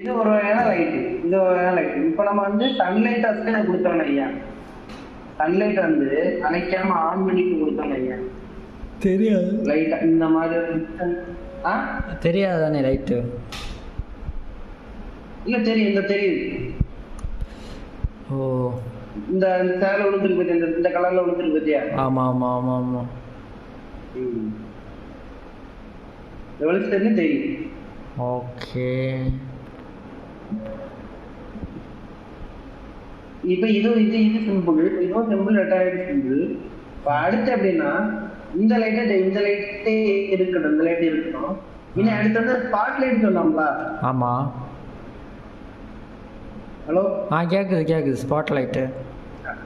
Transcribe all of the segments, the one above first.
இது ஒரு வகையான லைட்டு, இது ஒரு வகையான லைட்டு. இப்போ நம்ம வந்து சன்லைட் அஸ்க்கு கொடுத்தோம் ஐயா, சன்லைட் வந்து அணைக்காம ஆன் பண்ணி கொடுத்தோம் ஐயா, தெரியாது. லைட்டா இந்த மாதிரி தெரியாதானே லைட்டு? இல்ல தெரியும், இந்த தெரியுது. ஓ, இந்த சேலை விழுந்துருக்கு பத்தியா, இந்த கலர்ல விழுந்துருக்கு பத்தியா? ஆமா ஆமா ஆமா ஆமா. வெளிச்சத்துக்கு தெரியும். ஓகே. இப்ப இது இது இது சிம்பிள், இதுவும் சிம்பிள், ரெட்டாயிரம் சிம்பிள். இப்ப அடுத்து எப்படின்னா இந்த லைட்டே இருக்கணும், இந்த லைட் இருக்கணும். இனி அடுத்து வந்து ஸ்பாட் லைட் சொல்லாம்ல? ஆமா. ஹலோ, கேக்குது. Spot light.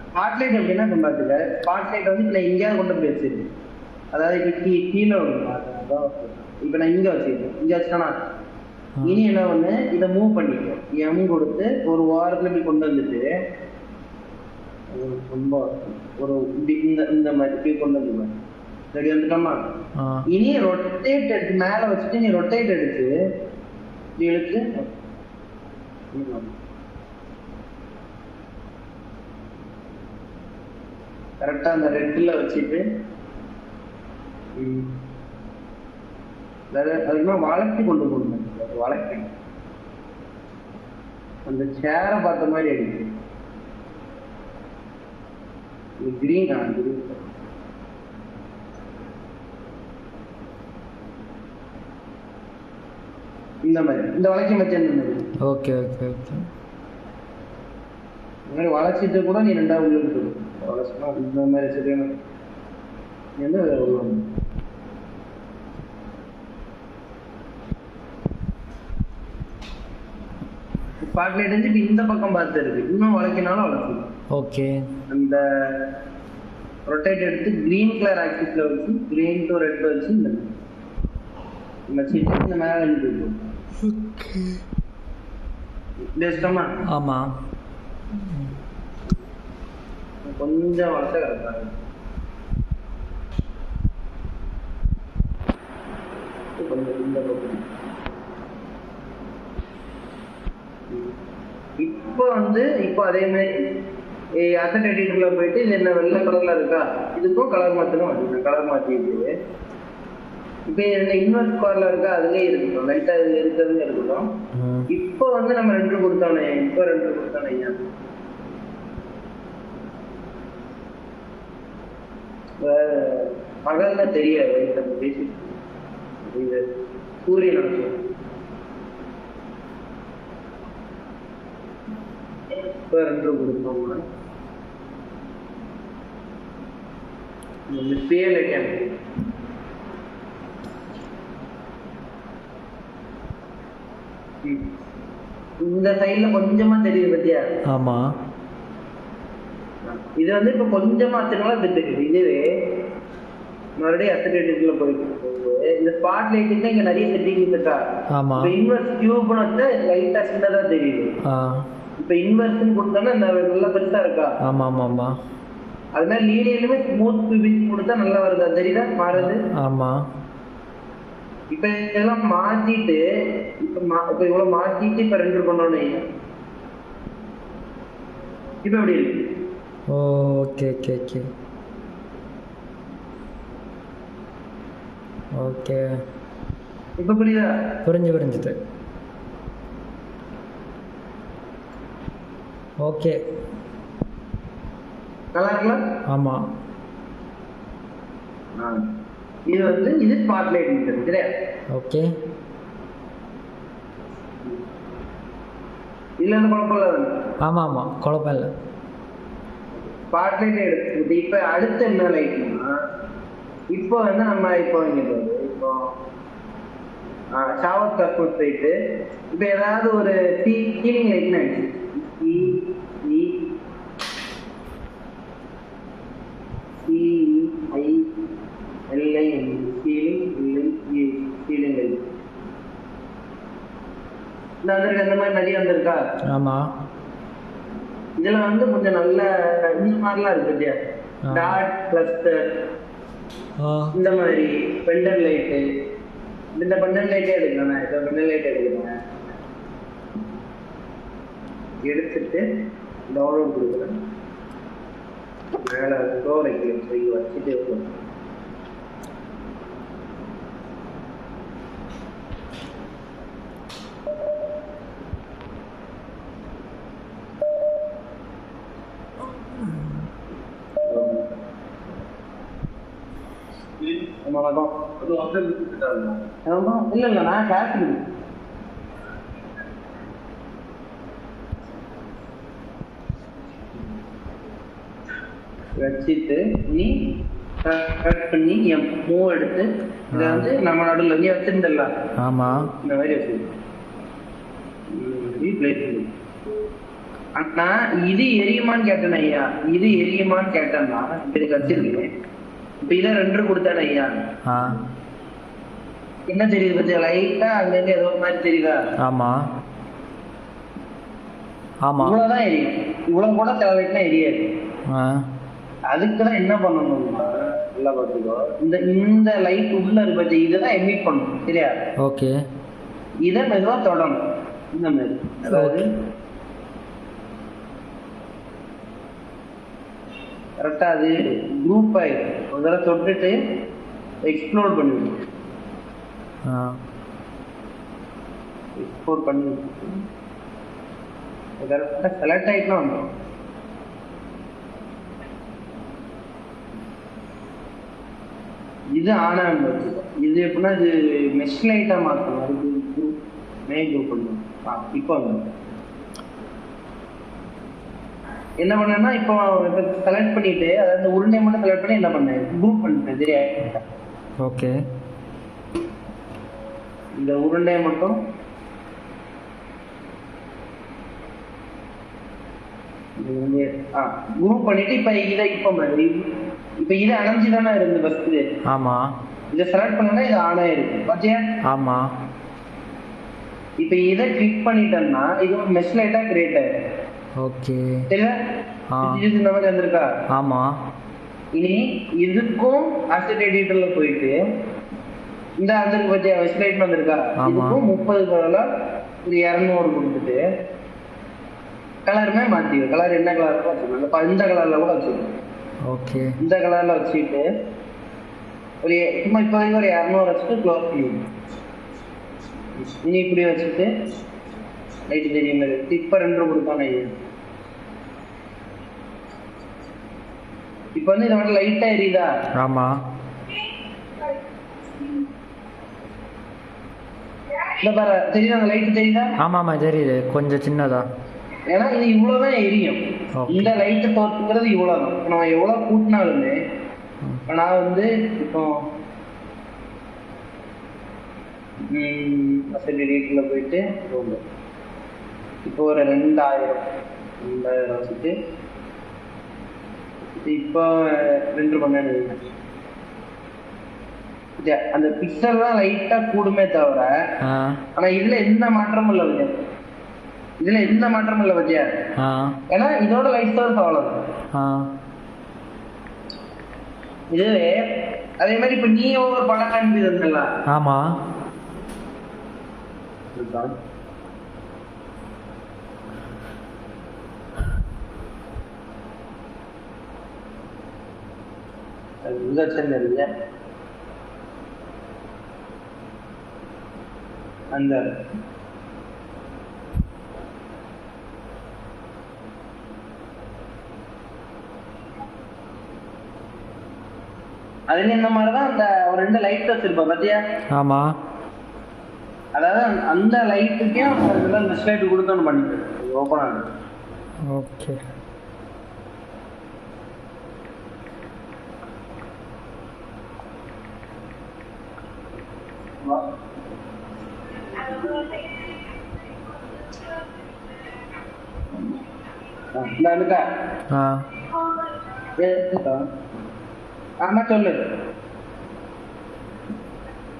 ஸ்பாட் லைட் எப்படின்னா இப்ப பாத்துக்க, ஸ்பாட் லைட் வந்து நான் எங்கேயாவது கொண்டு போய் வச்சிருக்கேன். அதாவது இப்ப கீழே விடுங்க. இப்ப நான் இங்க வச்சிருக்கேன், இங்க வச்சுட்டானா இனி என்ன ஒண்ணு இதை மூவ் பண்ணிக்கிறேன், எம் கொடுத்து ஒரு வாரத்துல போய் கொண்டு வந்துட்டு ரொம்ப ஒரு இந்த மாதிரி போய் கொண்டு வந்துடுவேன். ரெடி வந்துட்டோமா? இனி ரொட்டேட் எடுத்து மேல வச்சுட்டு நீ ரொட்டேட் எடுத்து இழுத்து கரெக்டா அந்த ரெட்ல வச்சுட்டு அதுக்குன்னா வளர்ச்சி கொண்டு போகணும். வளர்ச்சி அந்த சேரை பார்த்த மாதிரி அடிக்கு. கிரீன் இந்த மாதிரி இந்த வளைக்க மச்சம் இந்த மாதிரி. Okay okay okay. இந்த மாதிரி வளைச்சிட்டு கூட நீ ரெண்டாவது உள்ள வளைச்சுனா இந்த மாதிரி சரியான என்ன உள்ள ஸ்பாட்லைட் வந்து இந்த பக்கம் பார்த்து இருக்கு, இன்னும் வளைக்கினாலும் வளைக்கும். ஓகே. அந்த ரொட்டேட் எடுத்து கிரீன் கலர் ஆக்சிஸ்ல வச்சு கிரீன் டு ரெட் வச்சு இந்த சீட்டு இந்த மேலே எழுதிருக்கும். ஓகே, பேஸ்டமா? ஆமா. கொஞ்சம் வளர்த்த கரெக்டாக கொஞ்சம் இந்த பக்கம். இப்போ அதே மாதிரி அசட் எடிட்டர்ல போயிட்டு இது என்ன வெள்ளை கலர்ல இருக்கா, இதுக்கும் கலர் மாற்றணும். கலர் மாற்றிட்டு இப்போ என்ன இன்வெர்ஸ் கலர்ல இருக்கா, அதுலயே இருக்கட்டும், லைட்டா இருக்கிறது இருக்கட்டும். இப்போ வந்து நம்ம 2 கொடுத்தானே, இப்போ 2 கொடுத்தானே ஐயா. பகல்ல தெரியாது பேசி சூரியன் அம்சம். இப்போ 2 கொடுத்தோம்னா இந்த சைட்ல கொஞ்சமா தெரியுது பத்தியா? ஆமா. இது வந்து இப்ப கொஞ்சமா அத்தனால தெரியுது. இதுவே மறுபடியும் அசட்டேட்டிவ்ல போயிட்டு இந்த ஸ்பாட் லைட்டிங் இங்க நிறைய செட்டிங் இருக்கா. ஆமா. இன்வெர்ஸ் கியூப்னு வந்து லைட்டா சின்னதா தெரியுது. இப்ப இன்வெர்ஸ்னு கொடுத்தோம்னா இந்த நல்லா பெருசா இருக்கா? ஆமா ஆமா ஆமா. அது மாதிரி லீனியர்லயுமே ஸ்மூத் பிவிங் கொடுத்தா நல்லா வருதா, தெரியுதா மாறுது? ஆமா. இப்ப இதெல்லாம் மாத்திட்டு இப்ப இவ்வளவு மாத்திட்டு இப்ப 2 பண்ணோன்னு இப்ப எப்படி இருக்கு? Okay okay okay okay. இப்ப புரியுதா? புரிஞ்சுது. ஓகே, நல்லா இருக்குல்ல? ஆமா. இது வந்து இது ஸ்பாட் லைட் சரியா? ஓகே. இல்ல அந்த குழப்பம் இல்லை. ஆமா ஆமா, குழப்பம் இல்லை. ஸ்பாட் லைட் எடுத்து இப்ப அடுத்து என்ன லைட்னா, இப்போ வந்து நம்ம இப்போ ஷவர் கஸ்டமர் போயிட்டு இப்போ ஏதாவது ஒரு சீலிங் லைட்னு ஆயிடுச்சு. அந்த மாதிரி நிறைய வந்திருக்கா? ஆமா. இதுல வந்து கொஞ்சம் நல்ல இந்த மாதிரிலாம் இருக்கு இல்லையா, டாட் கிளஸ்டர் இந்த மாதிரி பெண்டன் லைட்டு, இந்த பெண்டன் லைட்டே எடுக்கணும். இப்போ பெண்டன் லைட் எடுக்கணும். எடுத்துட்டு டவுன்லோட் கொடுக்குறேன். மேலே ஸ்டோர் வைக்கிறேன். சொல்லி வச்சுட்டு இருக்கோம். இல்ல இல்ல நான் கிளாஸ் வச்சுட்டு நீ கட் பண்ணி என் மூவ் எடுத்து இதை வந்து நம்ம நடுவில் நீ வச்சிருந்தலாம். ஆமா இந்த மாதிரி வச்சிருக்கேன். ஆனா இது எரியுமான்னு கேட்டேன் ஐயா. இது எரியுமான்னு கேட்டேன்னா இதுக்கு வச்சிருக்கேன். இப்ப இதை 2 கொடுத்தேன் ஐயா. என்ன தெரியுது பத்தியா? லைட்டா அங்க இருந்து ஏதோ மாதிரி தெரியுதா? ஆமா ஆமா இவ்வளவுதான் எரியும். இவ்வளவு கூட சில லைட்னா எரியாது. அதுக்குதான் என்ன பண்ணணும் நல்லா பார்த்துக்கோ. இந்த லைட் உள்ள இருக்கு இதான் எமிட் பண்ணணும். சரியா? ஓகே. இதை மெதுவா தொடணும். இந்த மாதிரி அதாவது கரெக்டா அது குரூப் ஆயிடும். ஒரு தடவை தொட்டுட்டு எக்ஸ்ப்ளோர் பண்ணிவிடும். எக்ஸ்ப்ளோர் பண்ணி கரெக்டா செலக்ட் ஆயிட்டுனா வந்துடும். இது ஆனா இது எப்படின்னா இது மெஷ் லைட்டா மாற்றணும். அதுக்கு மெயின் குரூப் பண்ணணும். இப்போ என்ன பண்ணேன்னா இப்போ செலக்ட் பண்ணிட்டு அதாவது உருண்டை மட்டும் செலக்ட் பண்ணி என்ன பண்ணேன் குரூப் பண்ணிட்டேன். சரியா? ஓகே. இந்த உருண்டையை மட்டும் குரூப் பண்ணிட்டு இப்ப இதை இப்ப இது அணைஞ்சுதானே இருந்து ஃபர்ஸ்ட். ஆமா. இதை செலக்ட் பண்ணா இது ஆன் ஆயிருக்கு பாத்தியா? ஆமா. இப்ப இதை கிளிக் பண்ணிட்டேன்னா இது ஒரு மெஷ் லைட்டா கிரியேட் ஆயிடும். ஓகே. சரியா? இது இந்த மாதிரி வந்திருக்கா? ஆமா. இனி இதுக்கும் அசெட் எடிட்டர்ல போயிட்டு இந்த அதுக்கு பத்தியா மெஷ் லைட் வந்திருக்கா? இதுக்கும் 30 பதிலா ஒரு 200 கொடுத்துட்டு கலருமே மாத்திடு. கலர் என்ன கலர் வச்சுக்கணும்? இந்த கலர்ல கூட வச்சுக்கணும். ஓகே. இந்த கலர்ல வச்சுட்டு ஒரு சும்மா இப்போதைக்கு ஒரு 200 வச்சுட்டு க்ளோஸ் பண்ணிடணும். இனி இப்படி வச்சுட்டு லைட் தெரிய மாதிரி வச்சு இப்ப 2 கொடுத்தானே. இப்ப வந்து இதை மட்டும் லைட்டா எரியுதா? ஆமா. இந்த பாரு தெரியுதா? அந்த லைட் தெரியுதா? ஆமா ஆமா தெரியுது. கொஞ்சம் சின்னதா. ஏன்னா இது இவ்வளவுதான் எரியும். இந்த லைட்டு தோற்றுங்கிறது இவ்வளவுதான். நம்ம எவ்வளவு கூட்டினாலுமே நான் வந்து இப்போ வீட்டுல போயிட்டு இப்போ ஒரு 2000 வச்சுட்டு இப்போ 2 மணி நேரம் அந்த பிக்சல் தான் லைட்டா கூடுமே தவிர ஆனா இதுல எந்த மாற்றமும் இல்லை பத்தியா? இதுல எந்த மாற்றமும் இல்லை பத்தியா? ஏன்னா இதோட லைட் சோர்ஸ் அவ்வளவுதான். இதுவே அதே மாதிரி இப்ப நீ ஒரு படம் காண்பிதல்ல. ஆமா. அந்த அதுல இந்த மாதிரிதான் அந்த ஒரு 2 லைட் வச்சிருப்பா பாத்தியா? ஆமா. அதாவது அந்த லைட்டுக்கே மெஷ் லைட் கொடுத்தோன்னு பண்ணிட்டு ஓப்பன் ஆகுது. ஓகே. ஆமா சொல்லு.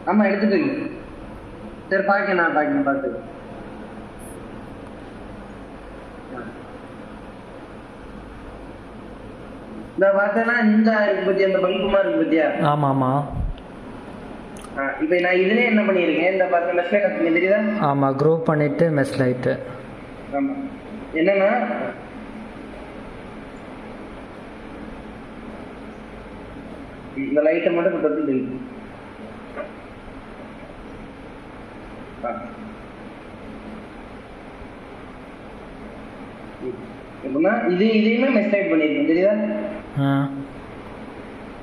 ஆமா எடுத்துட்டு சரி பாக்க நான் பார்த்து இந்த பார்த்தேன்னா இந்த இருக்கு பத்தியா? அந்த பல்புமா இருக்கு பத்தியா? ஆமா ஆமா. இப்ப நான் இதுலயே என்ன பண்ணிருக்கேன்? இந்த பார்த்து மெஷ் லைட் தெரியுதா? ஆமா. குரூப் பண்ணிட்டு மெஷ் லைட் ஆமா என்னன்னா இந்த லைட்டை மட்டும் தொட்டு delete. எப்படின்னா இதையுமே மெஸ்டைப் பண்ணிருக்கேன் தெரியுதா?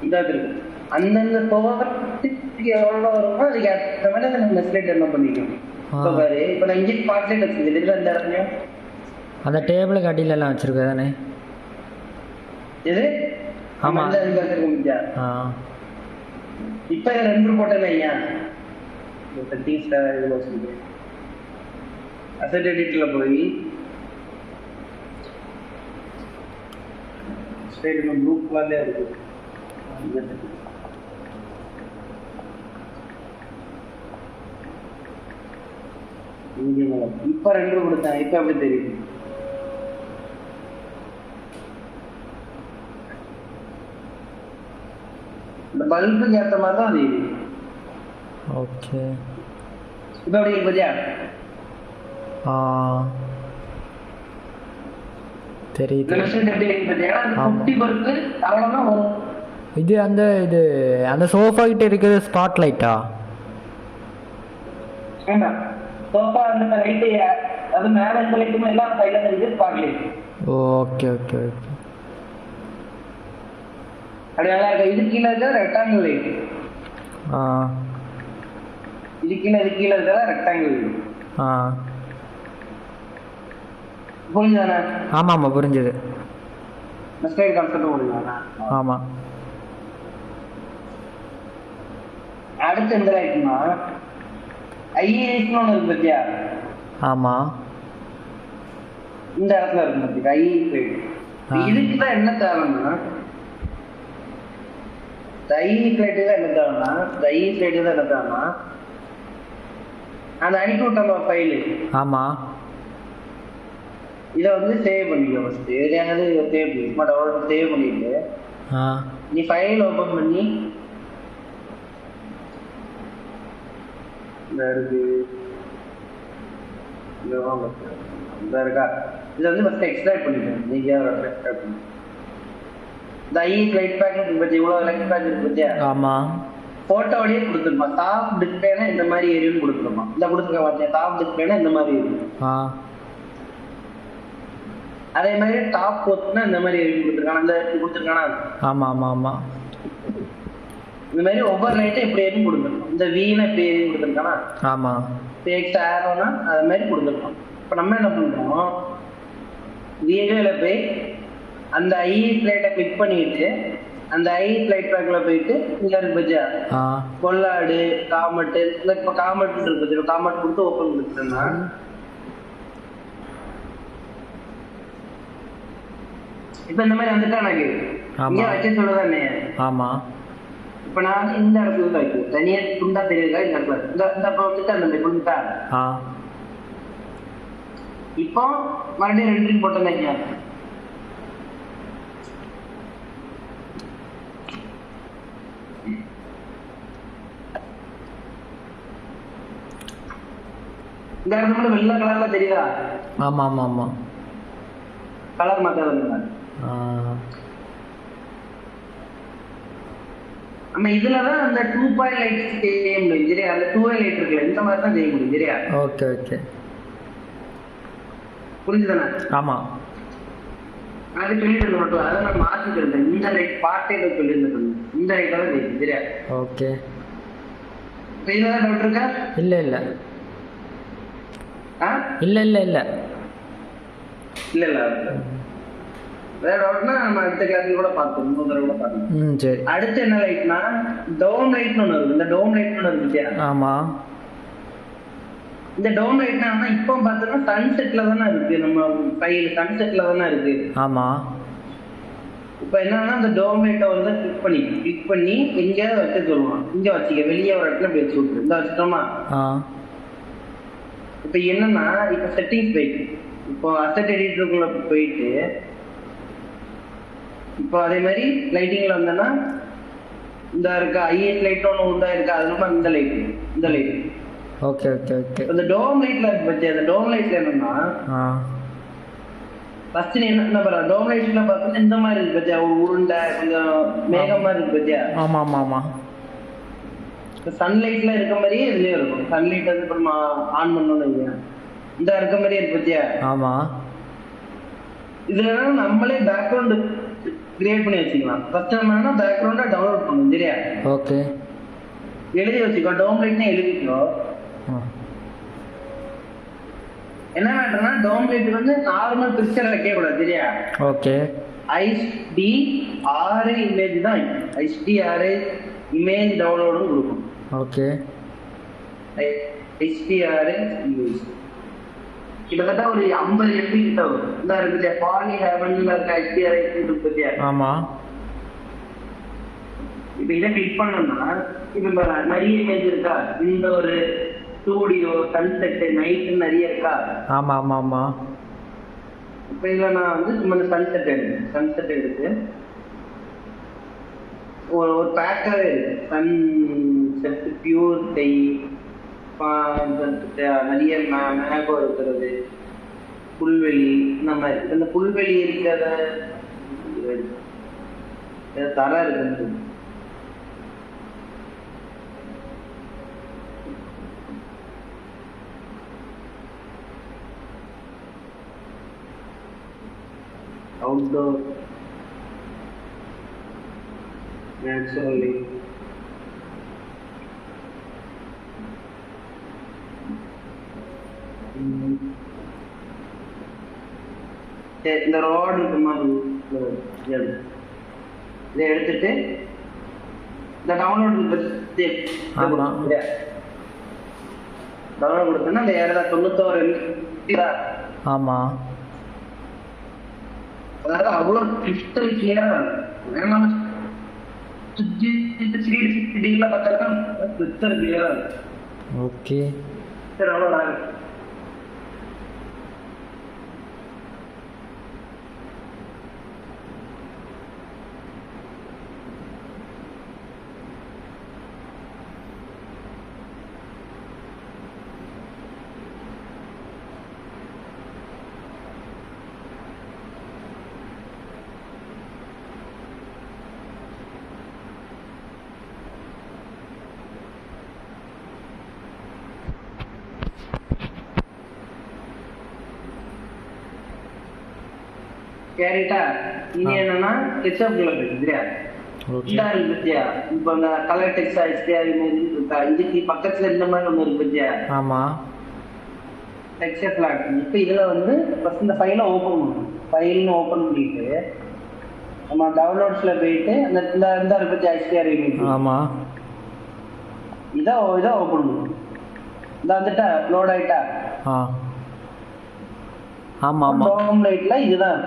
இதாக இருக்கு அந்தந்த பவருக்கு எவ்வளோ வருமோ அதுக்கு ஏற்ற மாதிரி நம்ம மெஸ்லைட் என்ன பண்ணிக்கணும். இப்போ பாரு இப்போ நான் இங்கே ஸ்பாட்லைட் வச்சுருக்கேன் தெரியுதா இந்த இடத்துலையும் அந்த டேபிளுக்கு அடியிலலாம் வச்சுருக்கேன் தானே எது? ஆமாம் அந்த இதுக்கு வச்சுருக்க முடியா? இப்போ இதில் 2 போட்டேன் ஐயா செட்டிங்ஸ் இது வச்சுருக்கேன். அசெட் எடிட்டில் போய் ஸ்ட்ரைட் நம்ம குரூப்லாம் இருக்கு இப்ப 2 கொடுத்தேன். இப்ப எப்படி தெரியுது? இந்த பல்புக்கு ஏற்ற மாதிரி தான் தெரியுது. ஓகே இப்ப எப்படி பத்தியா? தெரியுது. அவ்வளவுதான். இது அந்த சோஃபா கிட்ட இருக்குது ஸ்பாட் லைட்டா? சோஃபா அந்த லைட் அது மேல இந்த லைட்டுமே எல்லாம் சைடுல இருக்கு spot light. Okay okay okay. அப்படியே நல்லா இருக்கு. இது கீழ இருக்க ரெக்டாங்கிள் லைட். இது கீழ இருக்க ரெக்டாங்கிள் லைட். புரிஞ்சுதானே? ஆமா ஆமா புரிஞ்சுது. ஸ்டைல் கான்செப்ட் புரிஞ்சுதானே? ஆமா. அடுத்து எந்த லைட்னா ஐஏஎஸ்னு ஒன்று இருக்கு பத்தியா? ஆமா இந்த இடத்துல இருக்கு பத்தியா ஐஏஎஸ் லைட். இதுக்கு தான் என்ன தேவைன்னா ஐஏஎஸ் லைட்டுக்கு தான் என்ன தேவைன்னா ஐஏஎஸ் லைட்டுக்கு தான் என்ன தேவைன்னா அந்த அனுப்பி விட்டோம் ஃபைலு. ஆமா இதை வந்து சேவ் பண்ணிக்கோ. ஃபர்ஸ்ட் எதையாவது சேவ் பண்ணி சும்மா டவுன்லோட் சேவ் பண்ணிட்டு நீ ஃபைல் ஓப்பன் பண்ணி இந்த இருக்கு இந்த இருக்கா இதை வந்து ஃபர்ஸ்ட் எக்ஸ்ட்ராக்ட் பண்ணிக்கணும். நீங்கள் எக்ஸ்ட்ராக்ட் பண்ணி இந்த ஐஇ லைட் பேக் பற்றி இவ்வளோ லைட் பேக் இருக்கு பற்றியா? ஆமாம். ஃபோட்டோடையே கொடுத்துருமா. டாப் டிஸ்பிளேனா இந்த மாதிரி ஏரியும் கொடுத்துருமா. இந்த கொடுத்துருக்க பார்த்தியா டாப் டிஸ்பிளேனா இந்த மாதிரி இருக்கும். அதே மாதிரி டாப் போஸ்ட்னா இந்த மாதிரி ஏரியும் கொடுத்துருக்கானா இந்த கொடுத்துருக்கானா? ஆமாம் ஆமாம் ஆமாம். இந்த மாதிரி ஒவ்வொரு லைட்டும் எப்படி ஏரியும் கொடுத்துருக்கோம். இந்த வீணை எப்படி ஏரியும் கொடுத்துருக்கானா? ஆமாம். இப்போ எக்ஸ்ட்ரா ஆரோனா அது மாதிரி கொடுத்துருக்கோம். இப்போ நம்ம என்ன பண்ணுறோம் வீடியோவில் போய் அந்த ஐஇஎஸ் லைட்டை கிளிக் பண்ணிட்டு அந்த ஐஇஎஸ் லைட் பேக்கில் போயிட்டு இங்கே இருக்கு பச்சா கொள்ளாடு காமெட்டு இல்லை இப்போ காமெட் இருக்கு பச்சா காமெட் கொடுத்து ஓப்பன் கொடுத்துட்டோம்னா இப்போ இந்த மாதிரி வந்துட்டா எனக்கு இங்கே வச்சு சொல்லதானே? ஆமாம். இப்போ நான் வந்து இந்த இடத்துல தான் வைக்கும் தனியாக துண்டா தெரியுதா இந்த இடத்துல இந்த வந்துட்டு அந்த துண்டா இப்போ மறுபடியும் 2 போட்டேன் ஐயா. இந்த இடத்துல வெள்ளை கலர்ல தெரியுதா? ஆமா ஆமா ஆமா. கலர் மாத்தாத நம்ம இதுலதான் அந்த 2 லைட் செய்ய முடியும் சரியா? அந்த 2 லைட் இருக்குல்ல இந்த மாதிரி தான் செய்ய முடியும் சரியா? ஓகே ஓகே புரிஞ்சுதானே? ஆமா. அது சொல்லிட்டு மட்டும் அதை நான் மாற்றிக்கிறேன். இந்த லைட் பார்ட்டே சொல்லிட்டு இந்த லைட்டாக தான் செய்யும் சரியா? ஓகே. இப்போ இதெல்லாம் டவுட் இருக்கா? இல்லை இல்லை இல்லை இல்லை இல்லை இல்லை இல்லை வேற டவுட்னா நம்ம அடுத்த கிளாஸ்ல கூட பார்த்தோம். 3 தடவை கூட பார்த்தோம். சரி. அடுத்து என்ன லைட்னா டவுன் லைட்னு ஒன்று இருக்கு. இந்த டவுன் லைட்னு ஒன்று இருக்கு. ஆமா. இந்த டவுன் லைட்னா இப்போ பார்த்தோம்னா சன்செட்ல தானே இருக்கு. நம்ம ஃபைல் சன்செட்ல தானே இருக்கு. ஆமா. இப்போ என்னன்னா இந்த டவுன் லைட்டை வந்து கிளிக் பண்ணி எங்கேயாவது வச்சு சொல்லுவான். இங்கே வச்சுக்க வெளியே ஒரு இடத்துல போய் வச்சு விட்டுரு. இந்த வச்சுட்டோமா? இப்போ என்னன்னா இப்போ செட்டிங்ஸ் போயிட்டு இப்போ அசெட் எடிட்டருக்குள்ள போயிட்டு இப்போ அதே மாதிரி லைட்டிங்ல வந்தோன்னா இந்த இருக்கா ஐஎஸ் லைட் ஒன்று உண்டா இருக்கா அது நம்ம இந்த லைட் ஓகே ஓகே ஓகே. இந்த டோம் லைட்ல இருக்கு பத்தியா, அந்த டோம் லைட்ல என்னன்னா ஃபர்ஸ்ட் நீ என்ன பண்ற, டோம் லைட்ல பார்த்தா இந்த மாதிரி இருக்கு பத்தியா, ஒரு உருண்டை கொஞ்சம் மேகம் மாதிரி இருக்கு பத்தியா. ஆமா ஆமா ஆமா. சன்லைட்ல இருக்க மாதிரியே இதுலயும் இருக்கும். சன்லைட் வந்து நம்ம ஆன் பண்ணணும் இந்த இருக்க மாதிரியே இருக்கு பத்தியா. ஆமா. இதுல நம்மளே பேக்ரவுண்ட் கிரியேட் பண்ணி வச்சுக்கலாம். ஃபர்ஸ்ட் நம்ம பேக்ரவுண்டா டவுன்லோட் பண்ணணும் சரியா. ஓகே. எழுதி வச்சுக்கோ, டோம் லைட்னு எழுதிக்கோ. என்ன மேட்டர்னா டோம் லைட் வந்து நார்மல் பிக்சர் வைக்க கூடாது சரியா. ஓகே. HDR இமேஜ் தான், HDR இமேஜ் டவுன்லோடும் கொடுக்கும். ஓகே. HDR இமேஜ் கிட்டத்தட்ட ஒரு 50 MB கிட்ட வரும். இந்த இருக்கு பாலி ஹெவன்ல இருக்க HDR இருக்கு பத்தியா. ஆமா. இப்போ இதை கிளிக் பண்ணோம்னா இப்போ நிறைய இமேஜ் இருக்கா, இந்த ஒரு ஸ்டூடியோ சன்செட் நைட் நிறைய இருக்கா. ஆமா ஆமா ஆமா. இப்போ இதில் நான் வந்து சும்மா சன்செட் எடுத்து ஒரு பேக்காகவே இருக்கு. சன்செட் பியூர் டை, நிறைய மேகம் இருக்கிறது, புல்வெளி, இந்த மாதிரி. இந்த புல்வெளி இருக்கிறத தர இருக்கு. outdoor naturally இந்த ரோடு இந்த மாதிரி இதை எடுத்துட்டு இந்த டவுன்லோட் டவுன்லோட் கொடுத்தோன்னா அந்த 91 MB. ஆமா. அதாவது அவ்வளோ கிறிஸ்டல் கிளியரா இருக்கும். 360 பார்த்தாக்கா கிறிஸ்டல் கிளியரா இருக்கும். ஓகே. சரி அவ்வளோ ஆகும். கேரிட்டா இனி என்னன்னா டெக்ஸ்ட்ல இருக்குதுயா. பத்தியா இப்ப அந்த கலர் டெக்ஸ்ட் இருக்கா, இதுக்கு பக்கத்துல இந்த மாதிரி ஒண்ணு இருக்கு பத்தியா. ஆமா. Text plot. இப்ப இதுல வந்து ஃபர்ஸ்ட் இந்த ஃபைலை ஓபன் பண்ணணும். ஃபைல்னு ஓபன் பண்ணிட்டு நம்ம டவுன்லோட்ஸ்ல போயிட்டு அந்த இந்த இருக்கு பத்தியா HDR இமேஜ். ஆமா. இதை ஓபன் பண்ணணும். இந்த வந்துட்டா லோட் ஆயிட்டா. ஆமா ஆமா. டோம் லைட்ல இதுதான்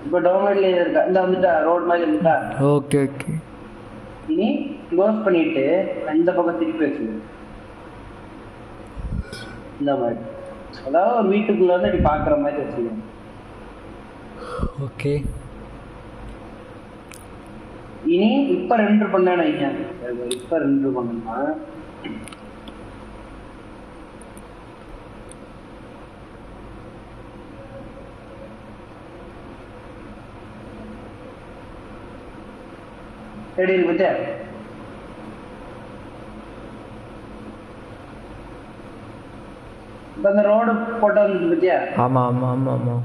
இப்போ டோம் லைட்ல இருக்கா, இந்த வந்துட்டா ரோட் மாதிரி இருக்கா. Okay okay. இனி க்ளோஸ் பண்ணிட்டு இந்த பக்கம் திருப்பி வச்சுக்கணும். இந்த மாதிரி அதாவது ஒரு வீட்டுக்குள்ள வந்து இப்படி பாக்குற மாதிரி வச்சுக்கணும். ஓகே. இனி இப்ப ரெண்டர் பண்ணேன், இப்ப ரெண்டர் பண்ணா ரெடி இருக்கு பத்தியா. இப்ப அந்த ரோடு போட்டோ இருக்கு பத்தியா. ஆமா ஆமா ஆமா ஆமா.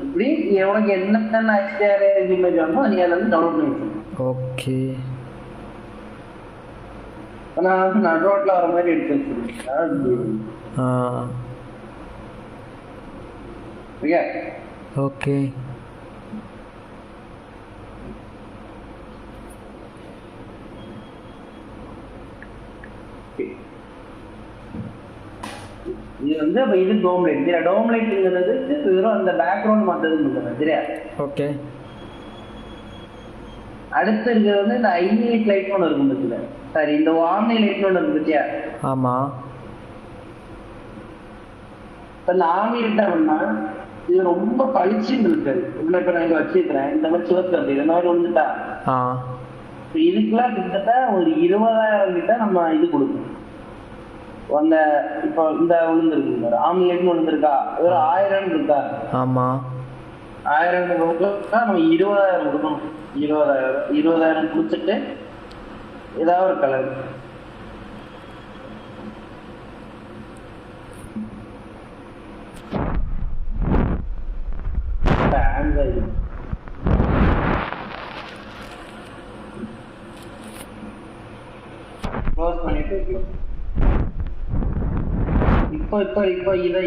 இப்படி உனக்கு என்னென்ன HDR இமேஜ் வேணுமோ நீங்க அதை வந்து டவுன்லோட் பண்ணி வச்சுக்கணும். ஓகே. நான் ரோட்ல வர மாதிரி எடுத்து வச்சிருக்கேன். ஓகே. இது வந்து அப்ப இது டோம் லைட். டோம் லைட்ங்கிறது வெறும் அந்த பேக்ரவுண்ட் மாத்தது சரியா. ஓகே. அடுத்து இருக்கிறது வந்து இந்த ஐநீட் லைட் ஒன்று இருக்கும் பத்தியா. சரி இந்த வார்னி லைட் ஒன்று இருக்கு பத்தியா. ஆமா. இப்ப இந்த ஆர்மி லைட் அப்படின்னா இது ரொம்ப பளிச்சுன்னு இருக்காது. இப்ப நான் இங்க வச்சிருக்கிறேன் இந்த மாதிரி சிவப்பு இந்த மாதிரி வந்துட்டா இதுக்கெல்லாம் கிட்டத்தட்ட ஒரு 20,000 கிட்ட நம்ம இது கொடுக்கணும். அந்த இப்போ இந்த விழுந்துருக்கு பாரு, ஆம்லேட்னு விழுந்திருக்கா, ஒரு 1000 இருக்கா, ஆமா 1000 நம்ம 20,000 கொடுக்கணும். 20,000 கொடுத்துட்டு ஏதாவது ஒரு கலர் க்ளோஸ் பண்ணிட்டு இப்போ இதை